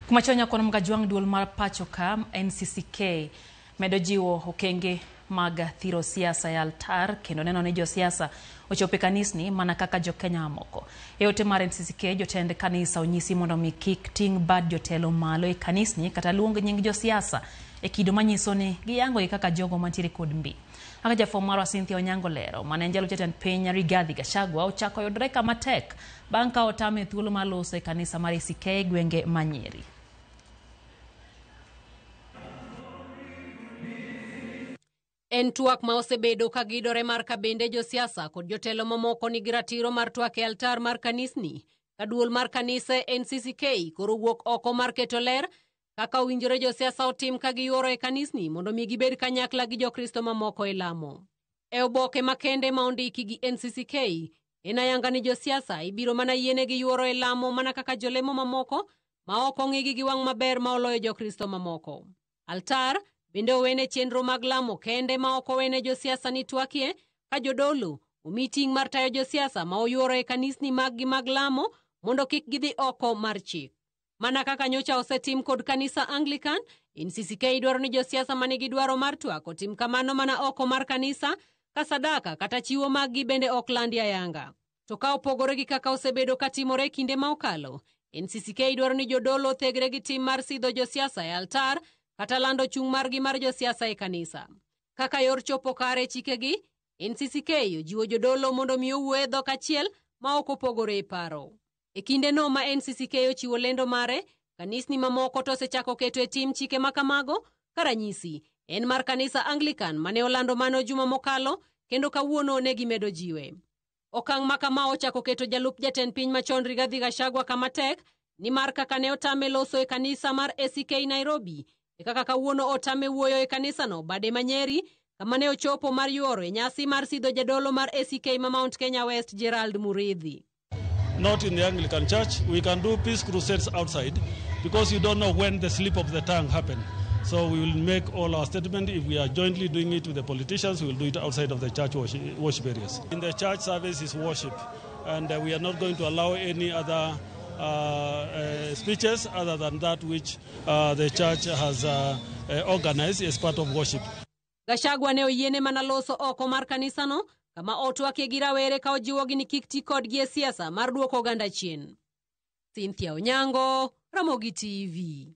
Kumachonya kono mgajuang duol mar pacho ka NCCK medo jiwo okenge mag thiro siasa ya altar kendo neno ni jo siasa ochope kanisni mana kaka jo Kenya moko. Eote mar NCCK jotend kanisa onyisi mondo mi kik ting bad jotelo malo e kanisni kata luong nying jo siasa e kido manyiso ni giyango kaka jogo mantiere kod mbi. Aka jafo marwa Cynthia Onyango lero manenjalo jatend piny Rigathi Gachagua ochako yudore kama tek bang' ka otame thuolo mar loso e kanisa mar ACK gwenge Manyeri. En tuak ma osebedo ka gidore mar kabende jo siasa kod jotelo mamoko nigi ratiro mar tuak e altar mar kanisni. Ka duol mar kanise NCCK koro wuok oko mar keto ler kaka owinjore jo siasa otim ka giyuoro e kanisni mondo mi gibed kanyakla gi jokristo mamoko e lamo. E oboke makende ma ondiki gi NCCK en ayanga ni jo siasa ibiro mana yiene gi yuoro e lamo mana kaka jolemo mamoko ma ok ong'igi gi wang' maber ma oloyo jokristo mamoko. Altar bende owene chenro mag lamo kende ma ok owene jo siasa ni tuakie ka jodolo omi ting' mar tayo jo siasa ma oyuoro e kanisni mag lamo mondo kik gidhi oko mar chik. Mana kaka nyocha osetim kod kanisa Anglican, NCCK dwaro ni jo siasa manigi dwaro mar tuak otim kamano mana oko mar kanisa ka sadaka kata chiwo maggi bende ok landi ayanga. To ka opogore gi kaka osebedo katimore kinde ma okalo, NCCK dwaro ni jodolo thegre gi tim mar sidho jo siasa e altar kata lando chung' margi mar jo siasa e kanisa. Kaka yor chopo kare chikegi, NCCK ojiwo jodolo mondo mi owuo e dhok achiel ma ok opogore e paro. E kinde no ma NCCK ochiwo lendo mare, kanisni mamoko to osechako keto e tim chike makamago, karanyisi en mar kanisa Anglican mane olando mano juma mokalo kendo kawuono ne gimedo jiwe. Okang' makama ochako keto jalup jatend piny machon Rigathi Gachagua kama tek ni mar kaka ne otame loso e kanisa mar ACK Nairobi e kaka kawuono otame wuoyo e kanisa no bade Manyeri kama ne ochopo mar yuoro e nyasi mar sidho jadolo mar ACK ma Mount Kenya West Gerald Muridhi. Not in the Anglican Church. We can do peace crusades outside because you don't know when the slip of the tongue happened. So we will make all our statement. If we are jointly doing it with the politicians, we will do it outside of the church worship areas. In the church service is worship, and we are not going to allow any other speeches other than that which the church has organized as part of worship. Gachagua ne oyiene mana loso oko mar kanisa no kama otwake gi rawere ka ojiwogi ni kik ti kodgi e siasa mar duoko oganda chien. Cynthia Onyango, Ramogi TV.